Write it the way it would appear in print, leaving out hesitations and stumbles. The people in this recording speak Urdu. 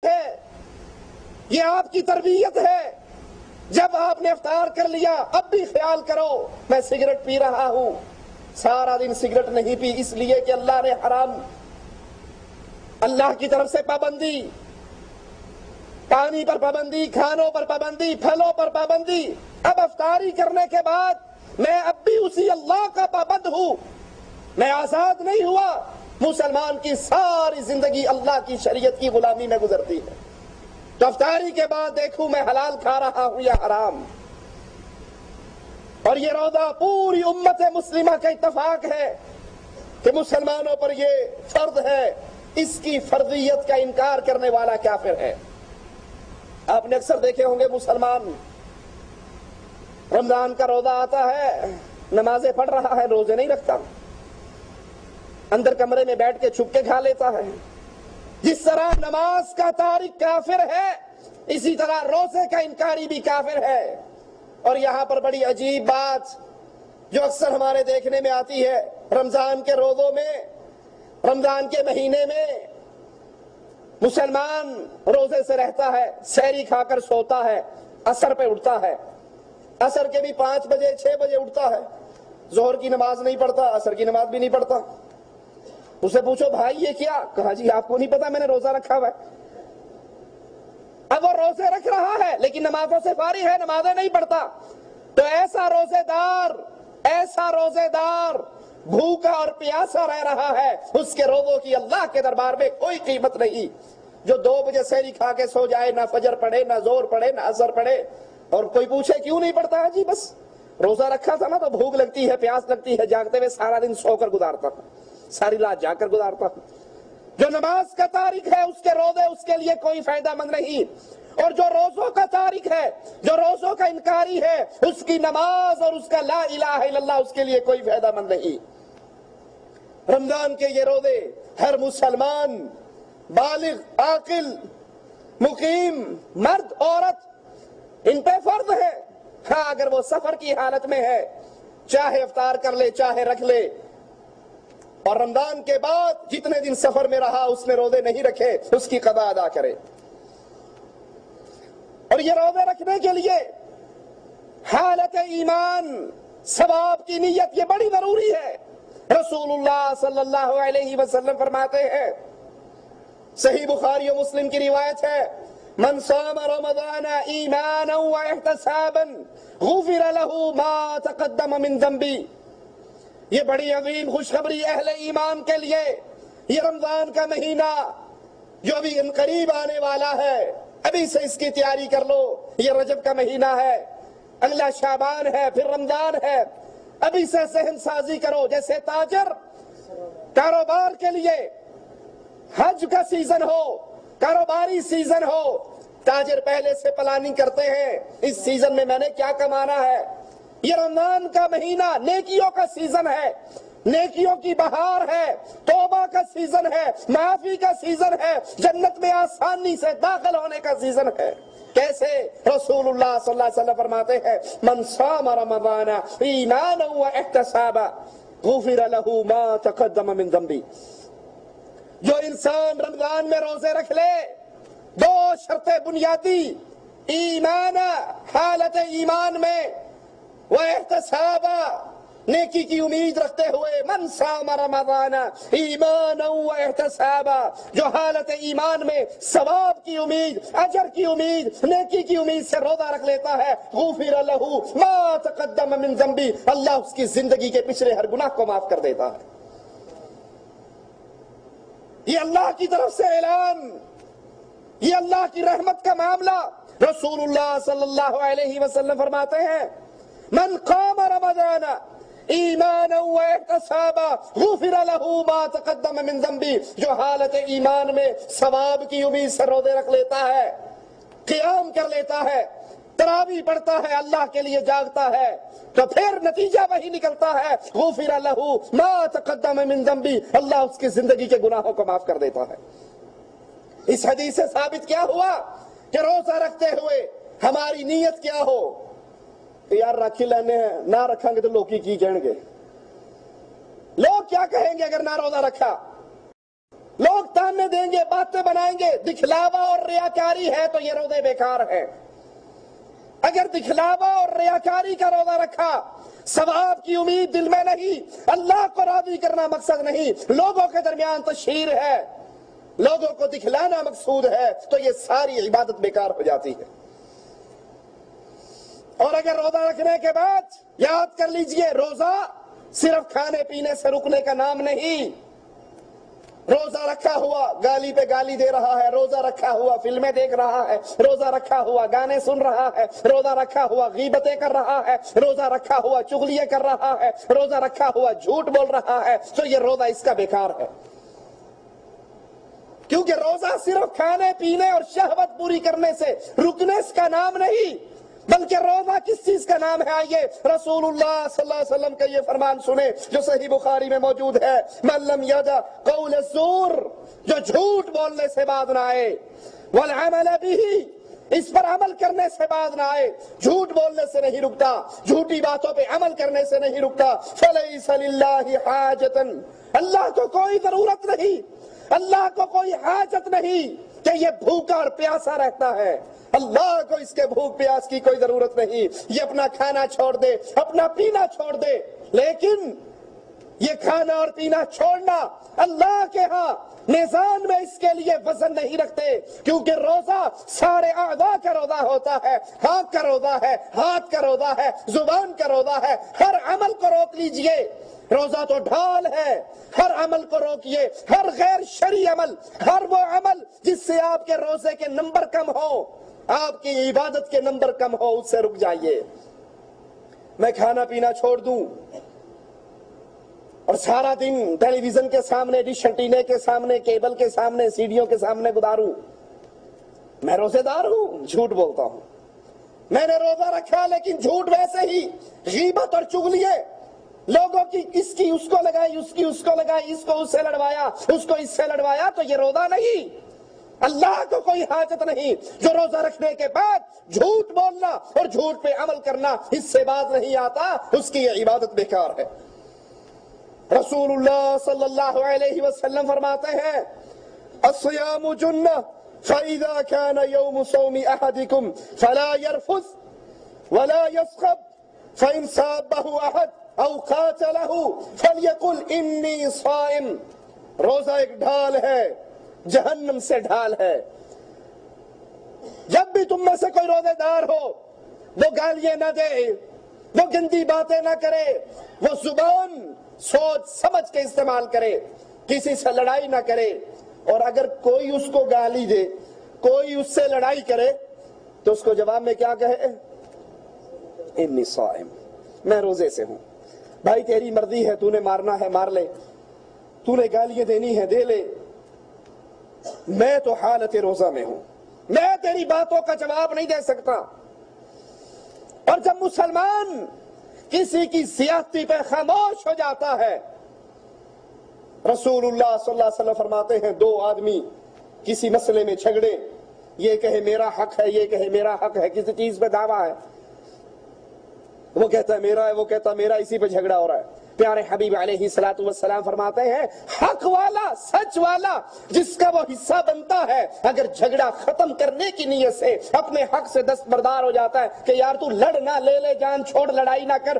ہے، یہ آپ کی تربیت ہے۔ جب آپ نے افطار کر لیا اب بھی خیال کرو میں سگریٹ پی رہا ہوں، سارا دن سگریٹ نہیں پی، اس لیے کہ اللہ نے حرام، اللہ کی طرف سے پابندی، پانی پر پابندی، کھانوں پر پابندی، پھلوں پر پابندی۔ اب افطاری کرنے کے بعد میں اب بھی اسی اللہ کا پابند ہوں، میں آزاد نہیں ہوا۔ مسلمان کی ساری زندگی اللہ کی شریعت کی غلامی میں گزرتی ہے، تو افطاری کے بعد دیکھوں میں حلال کھا رہا ہوں یا حرام۔ اور یہ روزہ پوری امت مسلمہ کا اتفاق ہے کہ مسلمانوں پر یہ فرض ہے، اس کی فرضیت کا انکار کرنے والا کافر ہے۔ آپ نے اکثر دیکھے ہوں گے مسلمان رمضان کا روزہ آتا ہے، نمازیں پڑھ رہا ہے، روزے نہیں رکھتا، اندر کمرے میں بیٹھ کے چھپ کے کھا لیتا ہے۔ جس طرح نماز کا تارک کافر ہے، اسی طرح روزے کا انکاری بھی کافر ہے۔ اور یہاں پر بڑی عجیب بات جو اکثر ہمارے دیکھنے میں آتی ہے، رمضان کے روزوں میں، رمضان کے مہینے میں مسلمان روزے سے رہتا ہے، سحری کھا کر سوتا ہے، عصر پہ اٹھتا ہے، عصر کے بھی 5 بجے 6 بجے اٹھتا ہے، ظہر کی نماز نہیں پڑھتا، عصر کی نماز بھی نہیں پڑھتا۔ اسے پوچھو بھائی یہ کیا؟ کہا جی آپ کو نہیں پتا میں نے روزہ رکھا ہوا ہے۔ اب وہ روزے رکھ رہا ہے لیکن نمازوں سے فارغ ہے، نمازیں نہیں پڑھتا۔ تو ایسا روزے دار بھوکا اور پیاسا رہ رہا ہے، اس کے روزوں کی اللہ کے دربار میں کوئی قیمت نہیں۔ جو 2 بجے سحری کھا کے سو جائے، نہ فجر پڑھے، نہ ظہر پڑھے، نہ عصر پڑھے، اور کوئی پوچھے کیوں نہیں پڑھتا ہے، جی بس روزہ رکھا تھا نا تو بھوک لگتی ہے، پیاس لگتی ہے، جاگتے ہوئے سارا دن سو کر گزارتا ہوں، ساری رات جا کر گزارتا ہوں۔ جو نماز کا تارک ہے اس کے روزے اس کے لیے کوئی فائدہ مند نہیں، اور جو روزوں کا تارک ہے، جو روزوں کا انکاری ہے، اس کی نماز اور اس کا لا الہ الا اللہ اس کے لیے کوئی فائدہ مند نہیں۔ رمضان کے یہ روزے ہر مسلمان بالغ، عاقل، مقیم، مرد، عورت، ان پہ فرض ہے۔ ہاں اگر وہ سفر کی حالت میں ہے، چاہے افطار کر لے چاہے رکھ لے، اور رمضان کے بعد جتنے دن سفر میں رہا اس نے روزے نہیں رکھے، اس کی قضا ادا کرے۔ اور یہ روزے رکھنے کے لیے حالت ایمان، ثواب کی نیت یہ بڑی ضروری ہے۔ رسول اللہ صلی اللہ علیہ وسلم فرماتے ہیں، صحیح بخاری و مسلم کی روایت ہے، من صام رمضان ایمانا واحتسابا غفر له ما تقدم من ذنبی۔ یہ بڑی عظیم خوشخبری اہل ایمان کے لیے۔ یہ رمضان کا مہینہ جو ابھی قریب آنے والا ہے، ابھی سے اس کی تیاری کر لو۔ یہ رجب کا مہینہ ہے، اگلا شعبان ہے، پھر رمضان ہے، ابھی سے ذہن سازی کرو۔ جیسے تاجر کاروبار کے لیے حج کا سیزن ہو، کاروباری سیزن ہو، تاجر پہلے سے پلاننگ کرتے ہیں، اس سیزن میں میں نے کیا کمانا ہے۔ یہ رمضان کا مہینہ نیکیوں کا سیزن ہے، نیکیوں کی بہار ہے، توبہ کا سیزن ہے، معافی کا سیزن ہے، جنت میں آسانی سے داخل ہونے کا سیزن ہے۔ کیسے؟ رسول اللہ صلی اللہ علیہ وسلم فرماتے ہیں، من صام رمضان ایمانا واحتسابا غفر له ما تقدم من ذنبی۔ جو انسان رمضان میں روزے رکھ لے، 2 شرطیں بنیادی، ایمان، حالت ایمان میں، واحتسابا، نیکی کی امید رکھتے ہوئے، من صام رمضان ایمانا واحتسابا، جو حالت ایمان میں ثواب کی امید، اجر کی امید، نیکی کی امید سے روزہ رکھ لیتا ہے، غفر له ما تقدم من ذنبی، اللہ اس کی زندگی کے پچھلے ہر گناہ کو معاف کر دیتا ہے۔ یہ اللہ کی طرف سے اعلان، یہ اللہ کی رحمت کا معاملہ۔ رسول اللہ صلی اللہ علیہ وسلم فرماتے ہیں، من قام رمضان ایمانا واحتسابا غفر له ما تقدم من ذنبی، جو حالت ایمان میں ثواب کی امید سے روزے رکھ لیتا ہے، قیام کر لیتا ہے، تراویح پڑھتا ہے، اللہ کے لیے جاگتا ہے، تو پھر نتیجہ وہی نکلتا ہے، غفر له ما تقدم من ذنبی، اللہ اس کی زندگی کے گناہوں کو معاف کر دیتا ہے۔ اس حدیث سے ثابت کیا ہوا کہ روزہ رکھتے ہوئے ہماری نیت کیا ہو کہ یار رکھ لینے ہیں، نہ رکھیں گے تو لوگ کی کہیں گے، لوگ کیا کہیں گے اگر نہ روزہ رکھا۔ لوگ تانے دیں گے، باتیں بنائیں گے، دکھلاوا اور ریاکاری ہے تو یہ روزے بیکار ہے۔ اگر دکھلاوا اور ریاکاری کا روزہ رکھا، ثواب کی امید دل میں نہیں، اللہ کو راضی کرنا مقصد نہیں، لوگوں کے درمیان تشہیر ہے، لوگوں کو دکھلانا مقصود ہے، تو یہ ساری عبادت بیکار ہو جاتی ہے۔ اور اگر روزہ رکھنے کے بعد یاد کر لیجئے، روزہ صرف کھانے پینے سے رکنے کا نام نہیں۔ روزہ رکھا ہوا گالی پہ گالی دے رہا ہے، روزہ رکھا ہوا فلمیں دیکھ رہا ہے، روزہ رکھا ہوا گانے سن رہا ہے، روزہ رکھا ہوا غیبتیں کر رہا ہے، روزہ رکھا ہوا چغلیاں کر رہا ہے، روزہ رکھا ہوا جھوٹ بول رہا ہے، تو یہ روزہ اس کا بیکار ہے۔ کیونکہ روزہ صرف کھانے پینے اور شہوت پوری کرنے سے رکنے کا نام نہیں، بلکہ روزہ کس چیز کا نام ہے؟ آئیے رسول اللہ صلی اللہ علیہ وسلم کا یہ فرمان سنیں جو صحیح بخاری میں موجود ہے، من لم یدع قول الزور، جو جھوٹ بولنے سے باز نہ آئے، والعمل به، اس پر عمل کرنے سے باز نہ آئے، جھوٹ بولنے سے نہیں رکتا، جھوٹی باتوں پہ عمل کرنے سے نہیں رکتا، فلیس للہ حاجۃ، اللہ کو کوئی ضرورت نہیں، اللہ کو کوئی حاجت نہیں کہ یہ بھوکا اور پیاسا رہتا ہے، اللہ کو اس کے بھوک پیاس کی کوئی ضرورت نہیں، یہ اپنا کھانا چھوڑ دے، اپنا پینا چھوڑ دے، لیکن یہ کھانا اور پینا چھوڑنا اللہ کے ہاں میزان میں اس کے لیے وزن نہیں رکھتے، کیونکہ روزہ سارے اعضاء کا روزہ ہوتا ہے، آنکھ کا روزہ ہے، ہاتھ کا روزہ ہے، زبان کا روزہ ہے، ہر عمل کو روک لیجئے، روزہ تو ڈھال ہے، ہر عمل کو روکیے، ہر غیر شرعی عمل، ہر وہ عمل جس سے آپ کے روزے کے نمبر کم ہو، آپ کی عبادت کے نمبر کم ہو، اس سے رک جائیے۔ میں کھانا پینا چھوڑ دوں اور سارا دن ٹیلی ویژن کے سامنے، ڈش انٹینے کے سامنے، کیبل کے سامنے، سیڈیوں کے سامنے گزاروں، میں روزے دار ہوں؟ جھوٹ بولتا ہوں۔ میں نے روزہ رکھا لیکن جھوٹ ویسے ہی، غیبت اور چغلیے، لوگوں کی اس کی اس کو لگائی، اس کی اس کو لگائی، اس کو اس سے لڑوایا، اس کو اس سے لڑوایا، تو یہ روزہ نہیں۔ اللہ کو کوئی حاجت نہیں، جو روزہ رکھنے کے بعد جھوٹ بولنا اور جھوٹ پہ عمل کرنا اس سے باز نہیں آتا، اس کی یہ عبادت بیکار ہے۔ رسول اللہ صلی اللہ علیہ وسلم فرماتے ہیں، الصیام جنہ فإذا كان يوم صوم أحدكم فلا يرفث ولا يصخب فإن سابه أحد أو قاتله فليقل إني صائم۔ روزہ ایک ڈھال ہے، جہنم سے ڈھال ہے۔ جب بھی تم میں سے کوئی روزے دار ہو، وہ گالیاں نہ دے، وہ گندی باتیں نہ کرے، وہ زبان سوچ سمجھ کے استعمال کرے، کسی سے لڑائی نہ کرے، اور اگر کوئی اس کو گالی دے، کوئی اس سے لڑائی کرے، تو اس کو جواب میں کیا کہے؟ انی صائم، میں روزے سے ہوں۔ بھائی تیری مرضی ہے، تو نے مارنا ہے مار لے، تو نے گالیاں دینی ہے دے لے، میں تو حالت روزہ میں ہوں، میں تیری باتوں کا جواب نہیں دے سکتا۔ اور جب مسلمان کسی کی زیادتی پہ خاموش ہو جاتا ہے، رسول اللہ صلی اللہ علیہ وسلم فرماتے ہیں، دو آدمی کسی مسئلے میں جھگڑے، یہ کہے میرا حق ہے، یہ کہے میرا حق ہے، کسی چیز پہ دعویٰ ہے، وہ کہتا ہے میرا ہے، وہ کہتا ہے میرا، اسی پہ جھگڑا ہو رہا ہے۔ پیارے حبیب علیہ الصلوۃ والسلام فرماتے ہیں، حق والا، سچ والا جس کا وہ حصہ بنتا ہے، اگر جھگڑا ختم کرنے کی نیت سے اپنے حق سے دستبردار ہو جاتا ہے کہ یار تو لڑ نہ، لے لے جان، چھوڑ، لڑائی نہ کر،